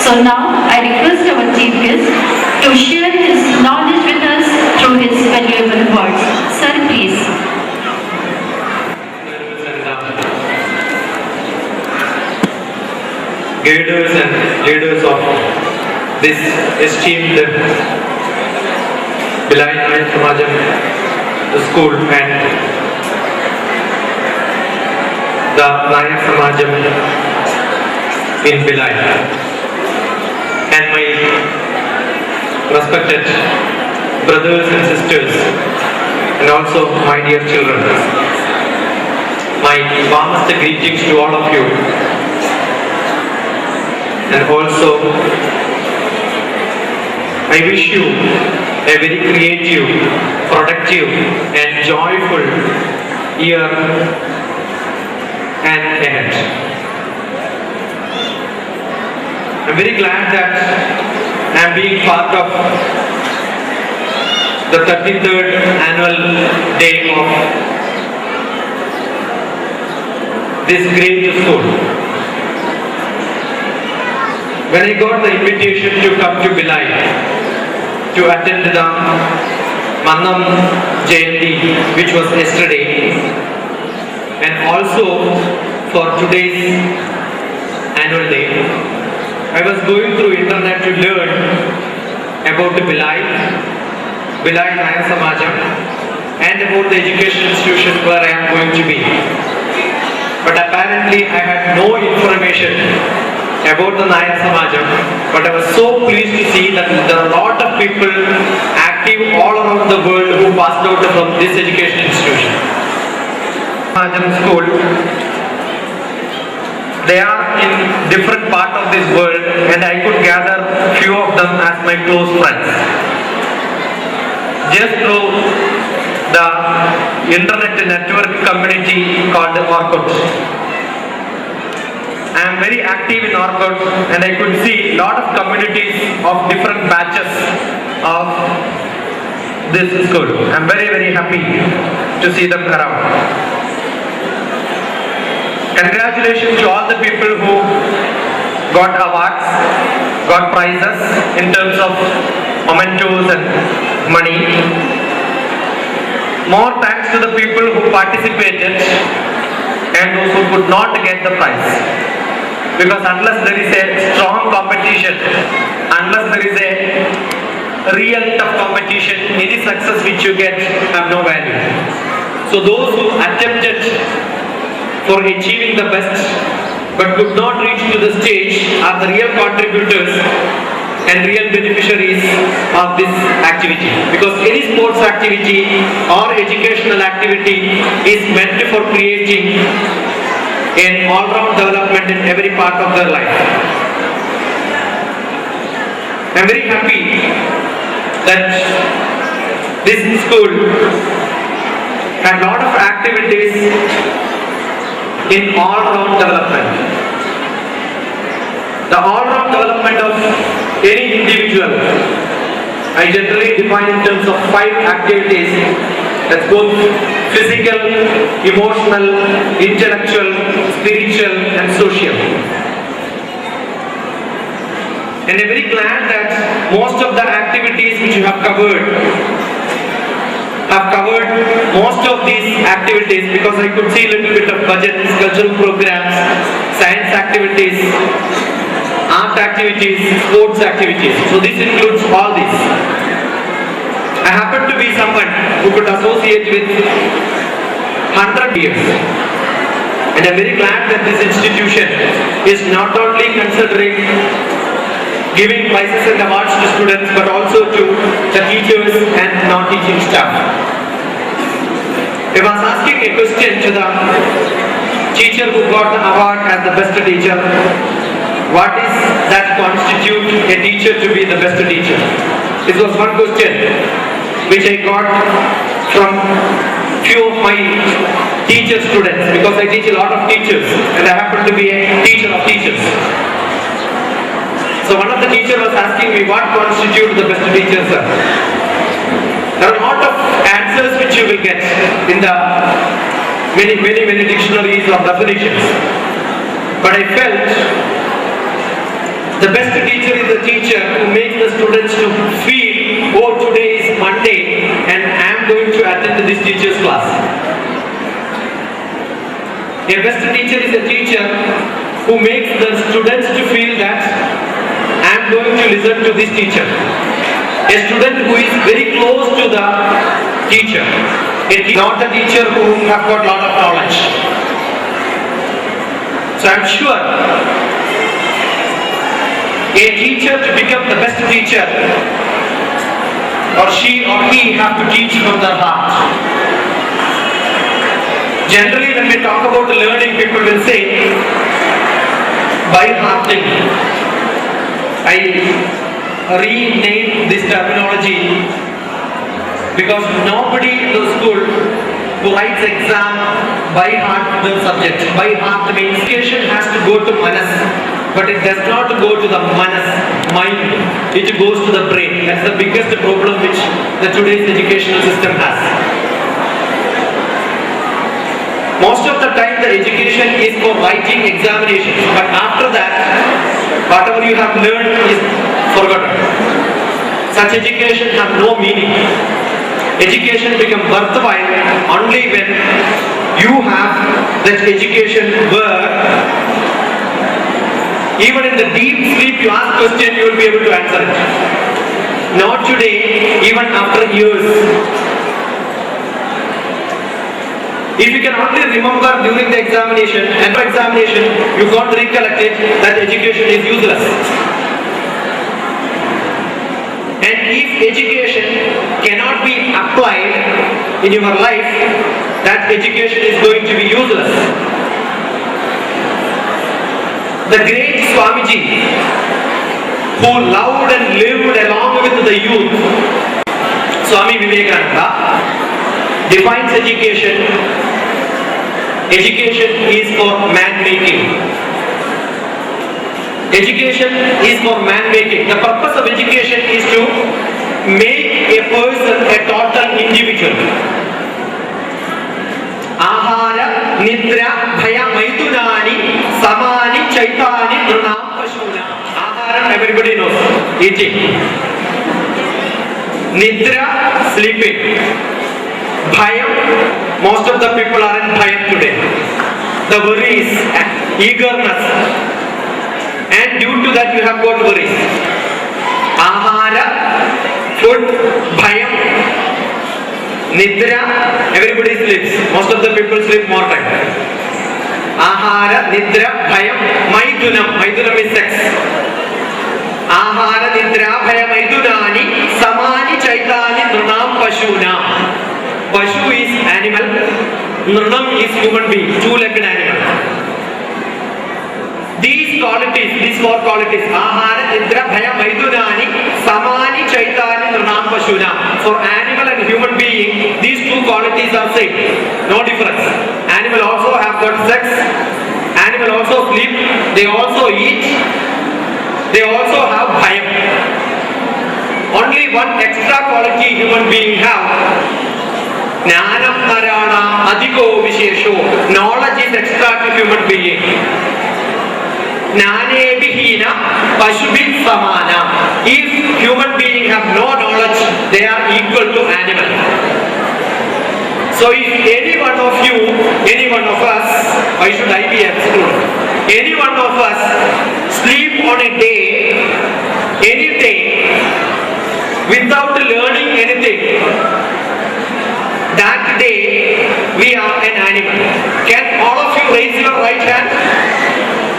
So now I request our TPS to share his knowledge with us through his valuable words. Sir, please. Guiders and leaders of this esteemed BHILAI Samajam school and the Nayak Samajam in BHILAI, and my respected brothers and sisters, and also my dear children. My warmest greetings to all of you. And also, I wish you a very creative, productive and joyful year and ahead. I'm very glad that I'm being part of the 33rd annual day of this great school. When I got the invitation to come to BHILAI to attend the Mannam Jayanti, which was yesterday, and also for today's annual day, I was going through internet to learn about the BHILAI Nayak Samajam, and about the education institution where I am going to be. But apparently I had no information about the Nayak Samajam, but I was so pleased to see that there are a lot of people active all around the world who passed out from this education institution. Samajam school, they are in different part of this world, and I could gather few of them as my close friends. Just through the internet network community called Orkut. I am very active in Orkut, and I could see a lot of communities of different batches of this school. I am very, very happy to see them around. Congratulations to all the people who got awards, got prizes in terms of mementos and money. More thanks to the people who participated and those who could not get the prize. Because unless there is a strong competition, unless there is a real tough competition, any success which you get have no value. So those who attempted for achieving the best but could not reach to the stage are the real contributors and real beneficiaries of this activity. Because any sports activity or educational activity is meant for creating an all-round development in every part of their life. I am very happy that this school had a lot of activities in all-round development. The all-round development of any individual, I generally define in terms of 5 activities. That's both physical, emotional, intellectual, spiritual and social. And I'm very glad that most of the activities which you have covered most of these activities, because I could see a little bit of budgets, cultural programs, science activities, art activities, sports activities. So this includes all these. I happen to be someone who could associate with 100 years, and I'm very glad that this institution is not only considering giving prizes and awards to students but also to the teachers and non-teaching staff. I was asking a question to the teacher who got the award as the best teacher. What is that constitute a teacher to be the best teacher? This was one question which I got from few of my teacher students, because I teach a lot of teachers and I happen to be a teacher of teachers. So one of the teachers was asking me, what constitutes the best teacher, sir? There are a lot of answers which you will get in the many dictionaries or definitions. But I felt The best teacher is the teacher who makes the students to feel, oh, today is Monday and I am going to attend to this teacher's class. A best teacher is a teacher who makes the students to feel that I am going to listen to this teacher. A student who is very close to the teacher. Not a teacher who have got lot of knowledge. So I am sure a teacher to become the best teacher, or she or he have to teach from their heart. Generally when we talk about learning, people will say by hearting. I renamed this terminology because nobody in the school who writes exam by heart the subject. By heart means education has to go to manas, but it does not go to the manas, mind. It goes to the brain. That's the biggest problem which the today's educational system has. Most of the time the education is for writing examinations, but after that, whatever you have learned is forgotten. Such education has no meaning. Education becomes worthwhile only when you have that education where even in the deep sleep you ask question, you will be able to answer it. Not today, even after years. If you can only remember during the examination and for examination you can't recollect it, that education is useless. And if education cannot be applied in your life, that education is going to be useless. The great Swamiji, who loved and lived along with the youth, Swami Vivekananda, defines education. Education is for man-making. Education is for man-making. The purpose of education is to make a person a total individual. Ahara, Nidra, Bhaya, Maithunani, Samani, Chaitani, Nunam, Pashuna. Ahara, everybody knows. Eating. Nidra, sleeping. Bhayam, most of the people are in bhayam today. The worries, eagerness, and due to that you have got worries. Ahara, food, bhayam, nidra, everybody sleeps. Most of the people sleep more time. Ahara, nidra, bhayam, maidunam. Maidunam is sex. Ahara, nidra, bhayam, maidunani, samani, chaitani, nunam, pashuna. Pashu is animal, Nurnam is human being, two-legged animal. These qualities, these four qualities, Ahara, Nidra, Bhaya, Maidunani, Samani, Chaitani, Nurnam, Pashuna. For animal and human being, these two qualities are same, no difference. Animal also have got sex, animal also sleep, they also eat, they also have Bhayam. Only one extra quality human being have. Jnanam narana adhiko vishesho. Knowledge is extra to human being. Jnane bihina pashubhi samana. If human beings have no knowledge, they are equal to animal. So if any one of you, any one of us, why should I be excluded? Any one of us sleep on a day, any day, without learning anything, that day we are an animal. Can all of you raise your right hand?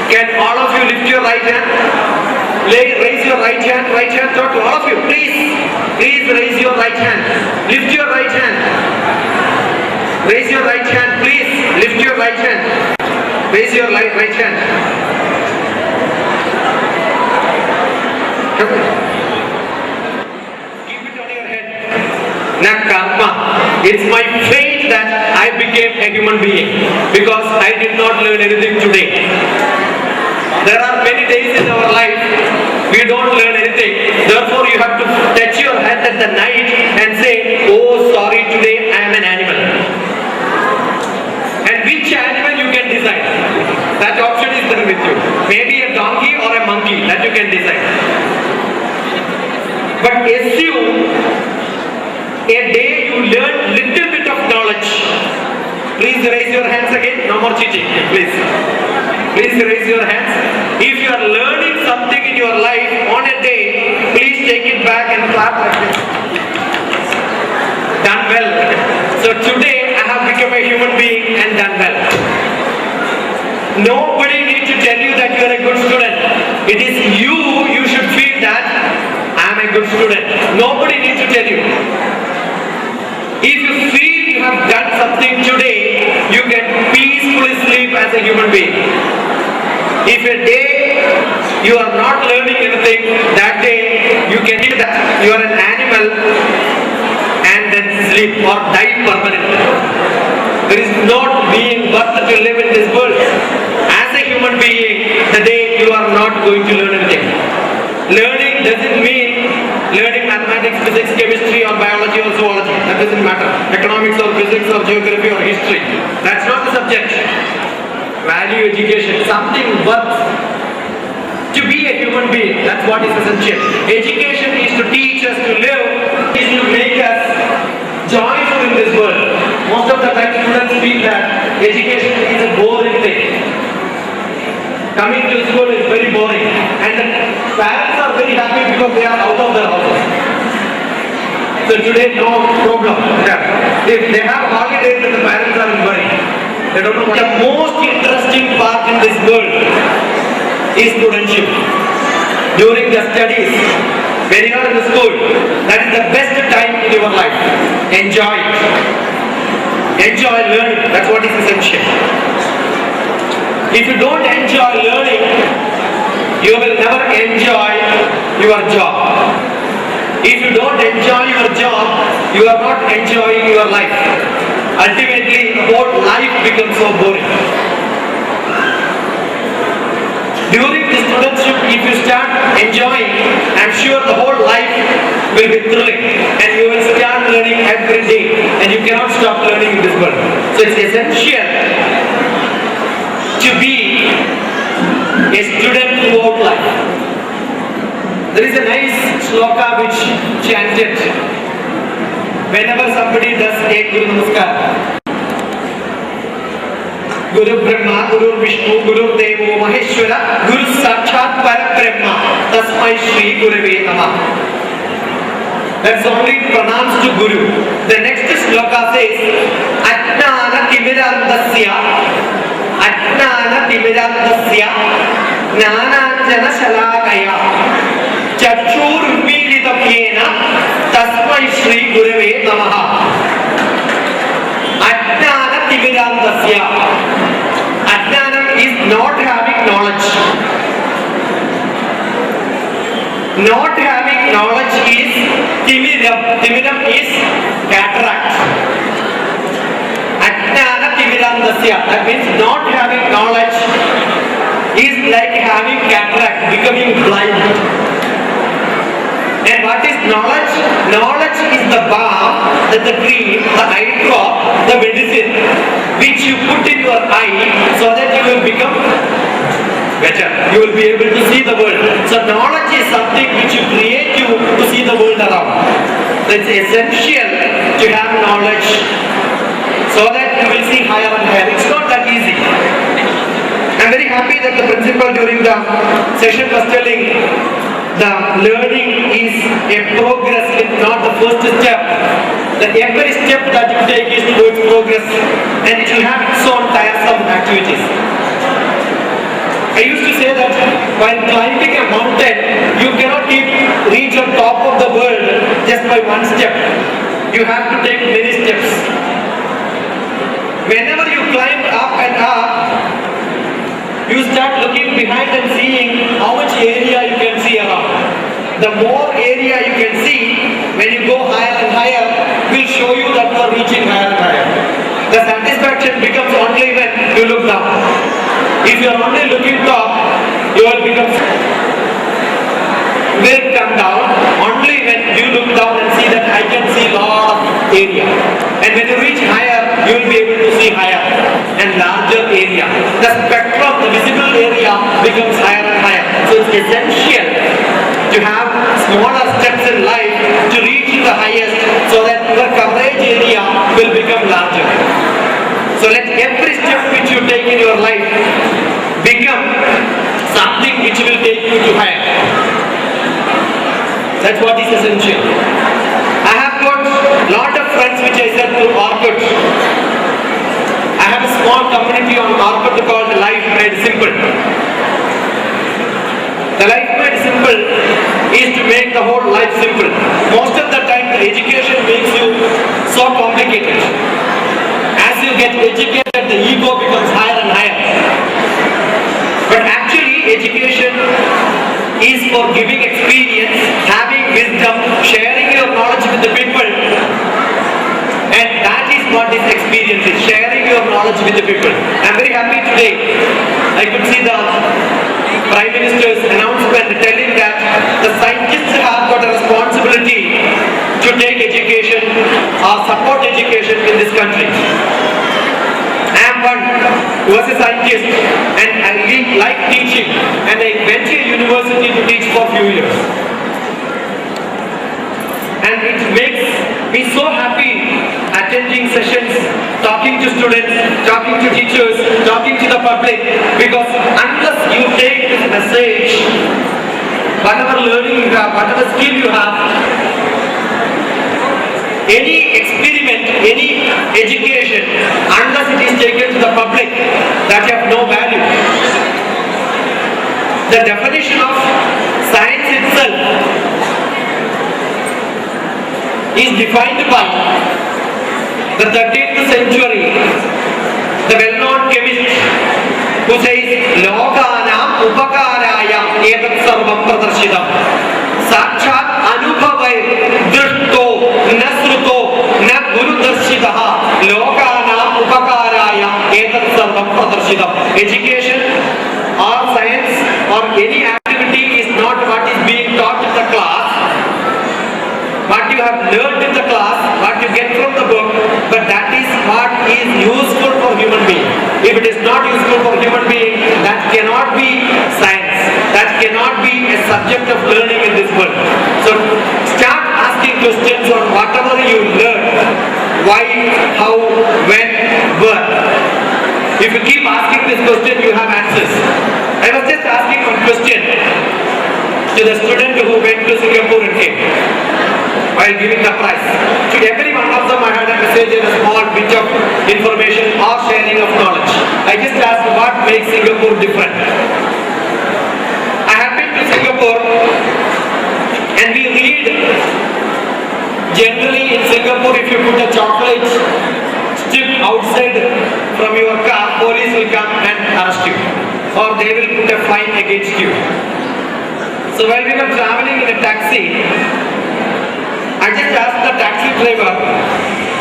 Can all of you lift your right hand? Raise your right hand, talk to all of you. Please raise your right hand. Lift your right hand. Raise your right hand, please. Lift your right hand. Raise your right hand. Come on. Keep it on your head. Karma. It's my fate that I became a human being because I did not learn anything today. There are many days in our life we don't learn anything. Therefore, you have to touch your head at the night and say, oh, sorry, today I am an animal. And which animal you can decide? That option is there with you. Maybe a donkey or a monkey, that you can your hands again. No more cheating, please. Please raise your hands. If you are learning something in your life on a day, please take it back and clap like this. Done well. So today I have become a human being and done well. Nobody needs to tell you that you are a good student. It is you should feel that I am a good student. Nobody needs to tell you. If you feel you have done something today, you can peacefully sleep as a human being. If a day you are not learning anything, that day you can think that you are an animal and then sleep or die permanently. There is not being worth to live in this world. As a human being, the day you are not going to learn anything. Learning doesn't mean learning mathematics, physics, chemistry or biology or zoology. That doesn't matter. Economics or physics or geography or history. That's not the subject. Value education, something worth to be a human being. That's what is essential. Education is to teach us to live, is to make us joyful in this world. Most of the time students feel that education is a boring thing. Coming to school is very boring. And the parents are very happy because they are out of their houses. So today no problem. If they have holidays and the parents are in worry. They don't know what the most interesting part in this world is studentship. During the studies, when you are in the school, that is the best time in your life. Enjoy it. Enjoy learning. That's what is essential. If you don't enjoy learning, you will never enjoy your job. If you don't enjoy your job, you are not enjoying your life. Ultimately, the whole life becomes so boring. During the studentship, if you start enjoying, I'm sure the whole life will be thrilling and you will start learning every day and you cannot stop learning in this world. So it's essential to be a student throughout life. There is a nice sloka which chanted whenever somebody does a Guru Namaskar. Guru Brahma, Guru Vishnu, Guru Devo Maheshwara, Guru Sakshat Parabrahma, Tasmai Shri Gurave Namah. That's only pronounced to Guru. The next sloka says, Ajnana Timirandasya, Ajnana Timirandasya, Jnananjana Shalakaya, Chachur Militapyena, Tasmai Shri Gurave Namah. Ajnana Timirandasya. Ajnanam is not having knowledge. Not having knowledge is Timiram. Timiram is cataract. Ajnana Timirandasya. That means not having knowledge is like having cataract, becoming blind. And what is knowledge? Knowledge is the balm, the cream, the eye drop, the medicine which you put in your eye so that you will become better. You will be able to see the world. So knowledge is something which you create you to see the world around. So it's essential to have knowledge so that you will see higher and higher. It's not that easy. I'm very happy that the principal during the session was telling the learning is a progress, it's not the first step. That every step that you take is towards progress and it will have its own tiresome activities. I used to say that while climbing a mountain, you cannot reach on top of the world just by one step. You have to take many steps. Whenever you climb up and up, you start looking behind and seeing how much area you can see around. The more area you can see, when you go higher and higher, will show you that you are reaching higher and higher. The satisfaction becomes only when you look down. If you are only looking top, you will become will come down only when you look down and see that I can see lot of area. And when you reach higher, you will be able to see higher and larger area. The spectrum, the visible area becomes higher and higher. So it's essential to have smaller steps in life to reach the highest so that your coverage area will become larger. So let every something which will take you to higher. That's what is essential. I have got lot of friends which I said through Orkut. I have a small community on Orkut called Life Made Simple. The Life Made Simple is to make the whole life simple. Most of the time the education makes you so complicated. As you get educated, the ego becomes higher and higher. But actually education is for giving experience, having wisdom, sharing your knowledge with the people. And that is what this experience is, sharing your knowledge with the people. I am very happy today. I could see the Prime Minister's announcement telling that the scientists have got a responsibility to take education or support education in this country. I am one who was a scientist and I really like teaching, and I went to a university to teach for a few years. And it makes me so happy attending sessions, talking to students, talking to teachers, talking to the public, because unless you take this message, whatever learning you have, whatever skill you have, any experiment, any education, unless it is taken to the public, that have no value. The definition of science itself is defined by the 13th century, the well-known chemist who says, Lokanam upakaraya etat sarvam pradarshidam. Sakshat anubhavai drishto nasruto na gurudarshitaha Lokanam upakaraya etat sarvam pradarshidam. Education or science or any activity is not what is being taught in the class, what you have learned in the class, what you get from the book, but that is what is useful for human being. If it is not useful for human being, that cannot be science. That cannot be a subject of learning in this world. So start asking questions on whatever you learn. Why, how, when, where. If you keep asking this question, you have answers. I was just asking one question to the student who went to Singapore and came while giving the prize. To every one of them I had a message and a small bit of information or sharing of knowledge. I just asked what makes Singapore different. I have been to Singapore and we read generally in Singapore, if you put a chocolate strip outside from your car, police will come and arrest you, or they will put a fine against you. So while we were traveling in a taxi, I just asked the taxi driver,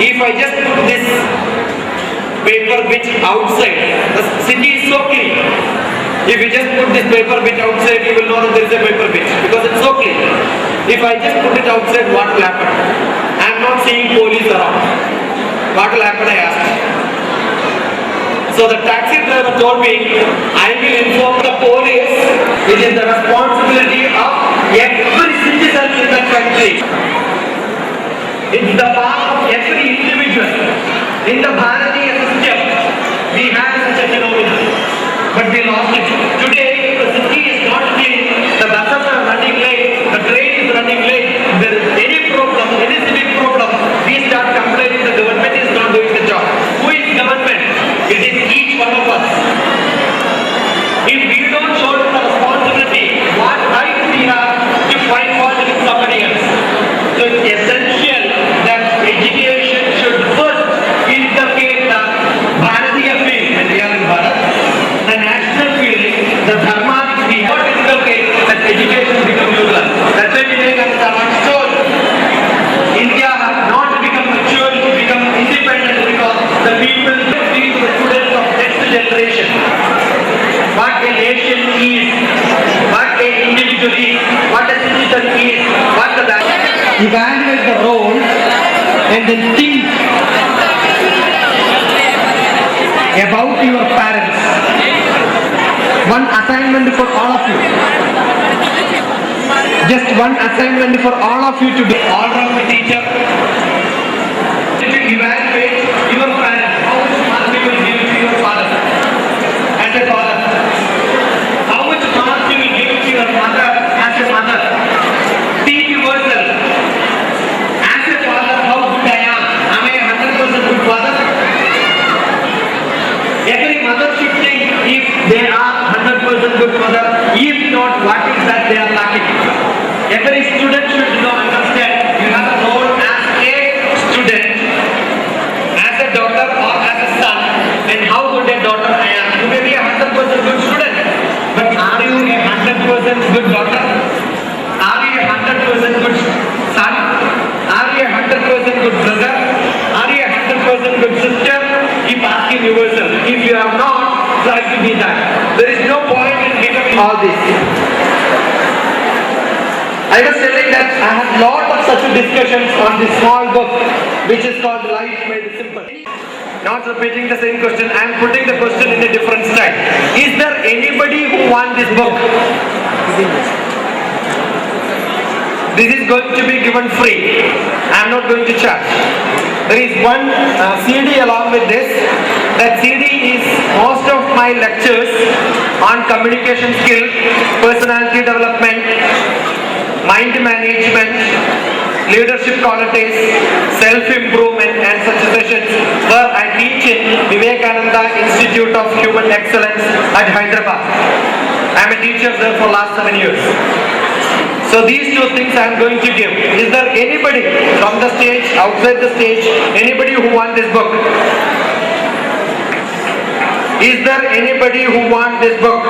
if I just put this paper bit outside, the city is so clean. If you just put this paper bit outside, you will know that there is a paper bit, because it's so clean. If I just put it outside, what will happen? I am not seeing police around. What will happen, I asked. So the taxi driver told me, I will inform the police. It is the responsibility of every citizen in the country. It's the part of every individual. In the Bharatiya system, we have such a phenomenon, but we lost it. Today, the city is not clean, the buses are running late, the train is running late, there is any problem, any civic problem, we start complaining the government is not doing the job. Who is government? It is each one of us. If we don't show the responsibility, what right we have to find fault with somebody else? So it's essential that education should first inculcate the Bharatiya feeling, when we are in Bharat, the national feeling, the dharma which we have to inculcate, that education becomes useless. That's why we make our told India has not become mature, become independent, because the people teach the students of next generation what a nation is, what an individual is, what a citizen is, what the evaluate the role and then think about your parents. One assignment for all of you. Just one assignment for all of you to do. All of the teacher to evaluate your parents. How much mark you will give to your father as a father? How much mark student should understand you have a role as a student, as a daughter or as a son, and how good a daughter I am. You may be a 100% good student, but are you a 100% good daughter? Are you a 100% good son? Are you a 100% good brother? Are you a 100% good sister? Keep asking yourself. If you are not, try to be that. There is no point in becoming all this. I was telling that I had lot of such discussions on this small book which is called Life Made Simple. Not repeating the same question, I am putting the question in a different style. Is there anybody who wants this book? This is going to be given free. I am not going to charge. There is one CD along with this. That CD is most of my lectures on communication skill, personality development, mind management, leadership qualities, self-improvement and such sessions where I teach in Vivekananda Institute of Human Excellence at Hyderabad. I am a teacher there for last 7 years. So these two things I am going to give. Is there anybody from the stage, outside the stage, anybody who wants this book? Is there anybody who wants this book?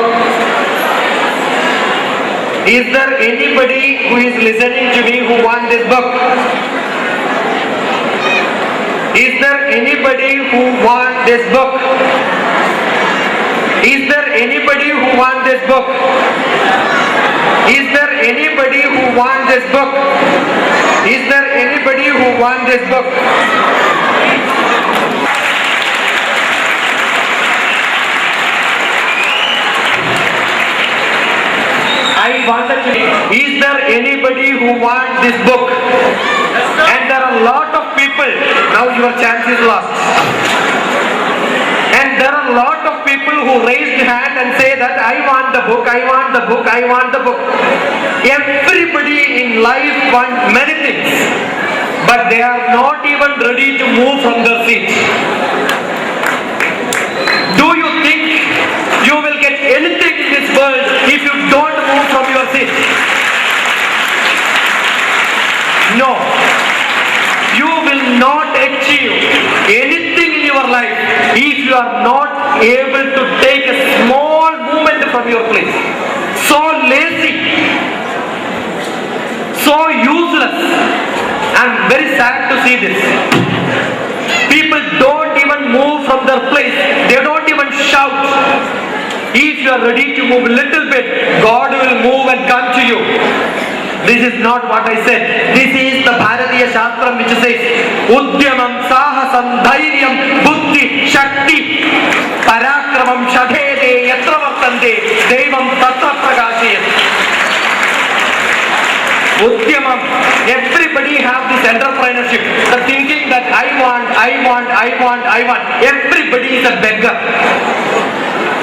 Is there anybody who is listening to me who wants this book? Is there anybody who wants this book? Is there anybody who wants this book? Is there anybody who wants this book? Is there anybody who wants this book? I wanted to. Is there anybody who wants this book? And there are a lot of people. Now your chance is lost. And there are a lot of people who raised hand and say that I want the book, I want the book, I want the book. Everybody in life wants many things, but they are not even ready to move from their seat. Do you think you will get anything in this world if you don't move from your seat? No. You will not achieve anything in your life if you are not able to take a small movement from your place. So lazy, so useless. I am very sad to see this. People don't even move from their place. They don't even shout. If you are ready to move a little bit, God will move and come to you. This is not what I said. This is the Bharatiya Shastram which says Udyamam Sahasam Dhairyam Buddhi Shakti Parakramam Shadhede Yatra Vartante Devam Tatra Prakashayat. Udyamam. Everybody have this entrepreneurship. The thinking that I want. Everybody is a beggar.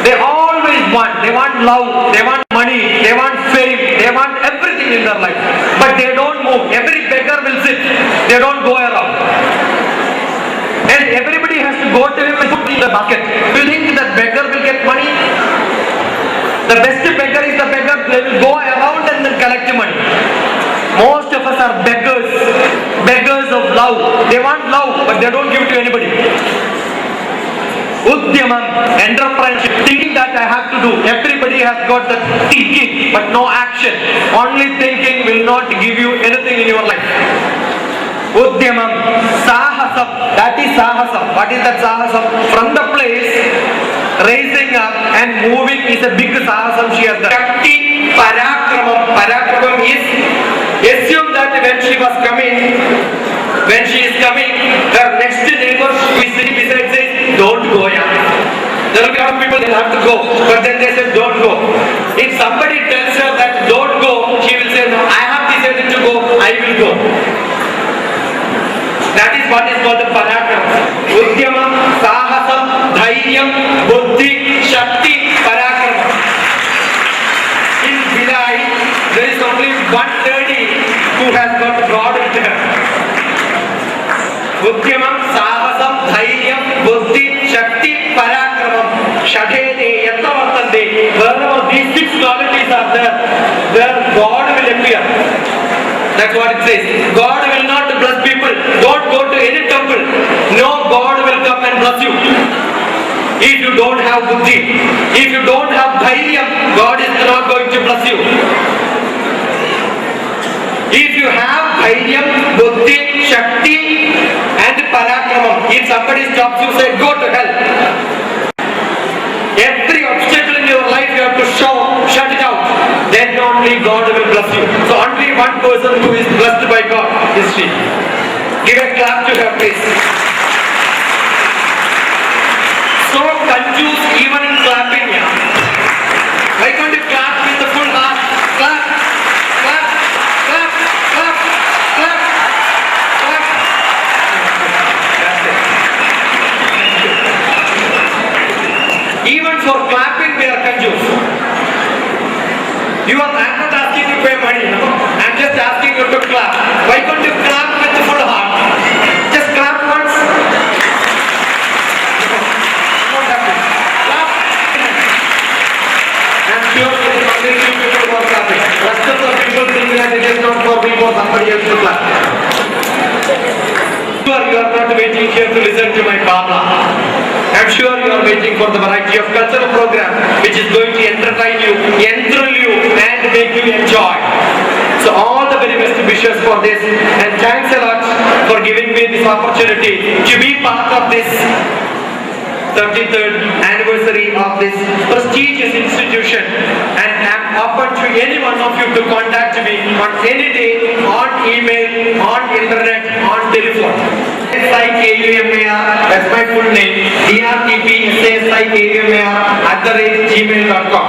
They always want. They want love. They want money. They want fame. They want everything in their life. But they don't move. Every beggar will sit. They don't go around. And everybody has to go to him and put in the bucket. Do you think that beggar will get money? The best beggar is the beggar. They will go around and then collect money. Most of us are beggars. Beggars of love. They want love, but they don't give it to anybody. Udyamam, entrepreneurship, thinking that I have to do. Everybody has got the thinking, but no action. Only thinking will not give you anything in your life. Udyamam, sahasam, that is sahasam. What is that sahasam? From the place, raising up and moving is a big sahasam she has done. Shakti, parakramam. Parakramam is, assume that when she was coming, when she is coming, her next neighbor who is sitting beside says, don't go, yeah. There will be a lot of people that have to go, but then they say, don't go. If somebody tells her that don't go, she will say, no, I have decided to go, I will go. That is what is called the parakram. Udyamam, sahasam, dhairyam, buddhi, shakti, parakram. In BHILAI, there is only one lady who has got God with her. Udyamam, sahasam, dhairyam, buddhi, shakti, parakramam, shadhede, yattavartande. Wherever these 6 qualities are there, God will appear. That's what it says. God will not bless people. Don't go to any temple. No, God will come and bless you. If you don't have buddhi, if you don't have dhairyam, God is not going to bless you. If you have dhairyam, buddhi, shakti and parakramam, if somebody stops you, say go to hell. Every obstacle in your life you have to shut it out. Then only God will bless you. So only one person who is blessed by God is she. Give a clap to her, please. So confused even in clapping, yeah. Why can't you clap with the full heart? Clap, clap, clap, clap, clap, clap. That's it. Even for clapping we are confused. I'm not asking you to pay money, no? I'm just asking you to clap. Why can't you clap with the full heart? Just clap once. Not happy. Clap. I'm sure there is only few people who are clapping. Rest of the people think that it is not for me, for somebody else to clap. Sure, you are not waiting here to listen to my Baba. I'm sure you are waiting for the variety of cultural program which is going to entertain you, enthrall you and make you enjoy. So all the very best wishes for this and thanks a lot for giving me this opportunity to be part of this 33rd anniversary of this prestigious institution, and I'm open to any one of you to contact me on any day, on email, on internet, on telephone. SIKUMAR, that's my full name, DrTPS @gmail.com.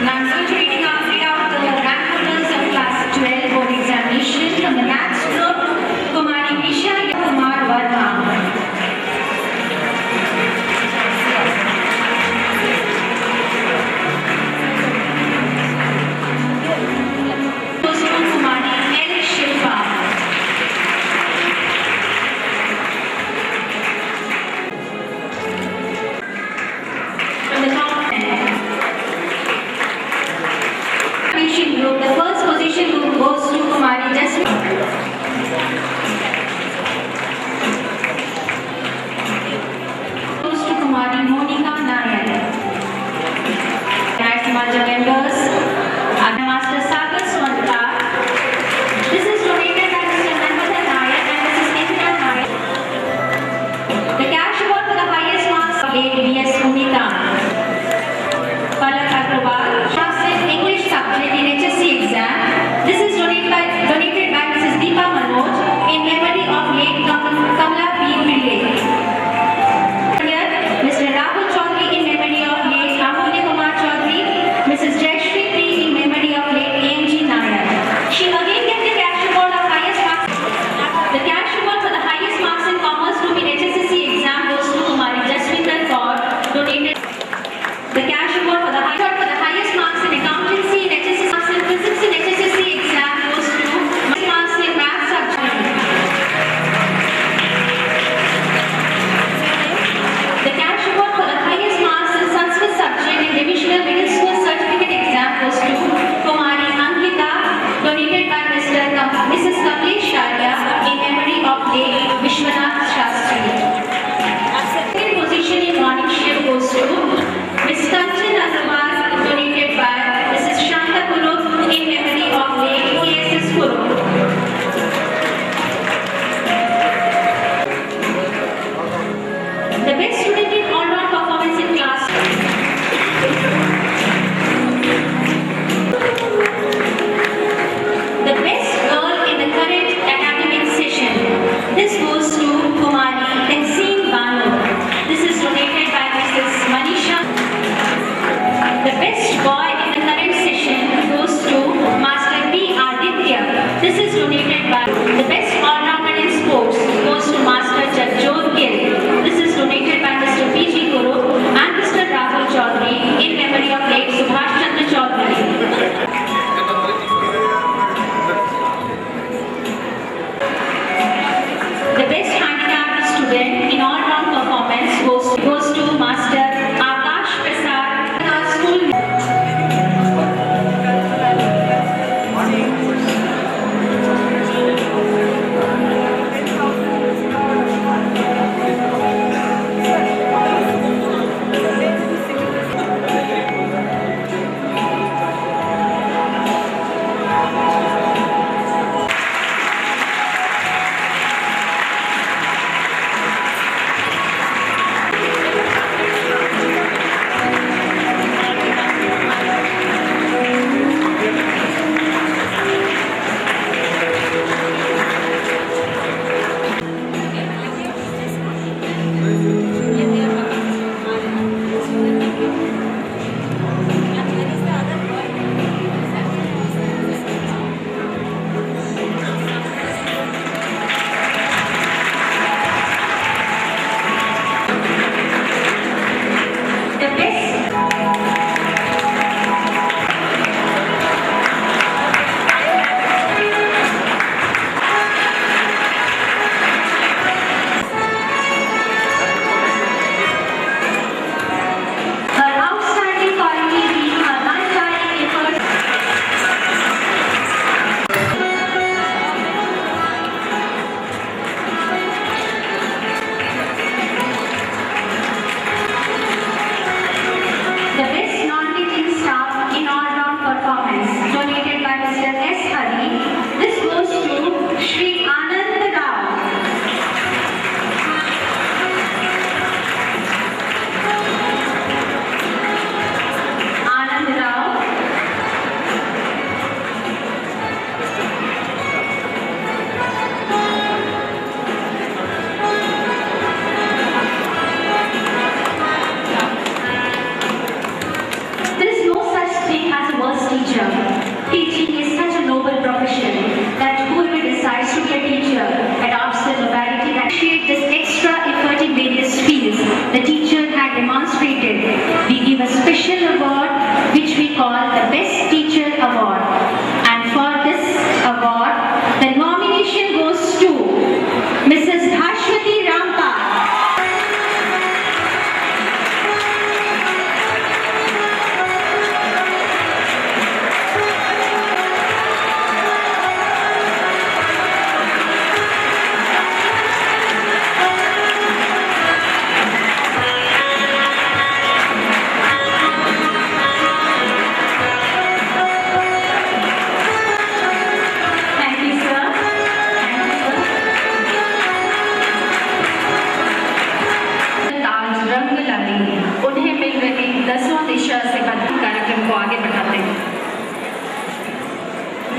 Now I'm going to reading out the rank holders of class 12 board examination from the maths group, Kumari Isha Kumar Verma. Kumari L. Shilpa. From the top 10. Group, the first position group goes to Kumari Jasmine. Goes to Kumari Monica Nair. Nice Maja members, Master Sagar Swanta. This is donated by Mr. Nanmada Nair and Mrs. Nithya Nair. The cash award for the highest marks of late BS Sunita. Palak Agrawal, English subject in HSC exam. This is donated by Mrs. Deepa Manoj in memory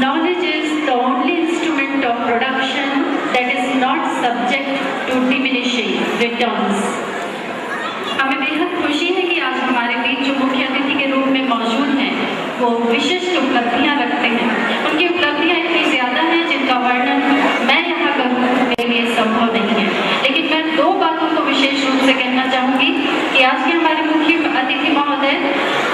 knowledge is the only instrument of production that is not subject to diminishing returns. हमें बेहद खुशी है कि आज हमारे बीच जो मुख्य अतिथि के रूप में मौजूद हैं वो विशिष्ट उपलब्धियां रखते हैं। उनकी उपलब्धियां इतनी ज़्यादा हैं जिनका वर्णन मैं यहाँ करूँ मेरे लिए संभव नहीं है, लेकिन मैं दो बातों को विशेष रूप से कहना चाहूँगी कि आज के हमारे मुख्य अतिथि महोदय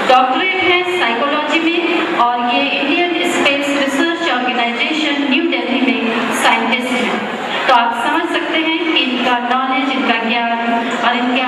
डॉक्टरेट हैं साइकोलॉजी में और ये Indian Space Research Organisation New Delhi में साइंटिस्ट हैं। तो आप समझ सकते हैं कि इनका नॉलेज, इनका ज्ञान और इनके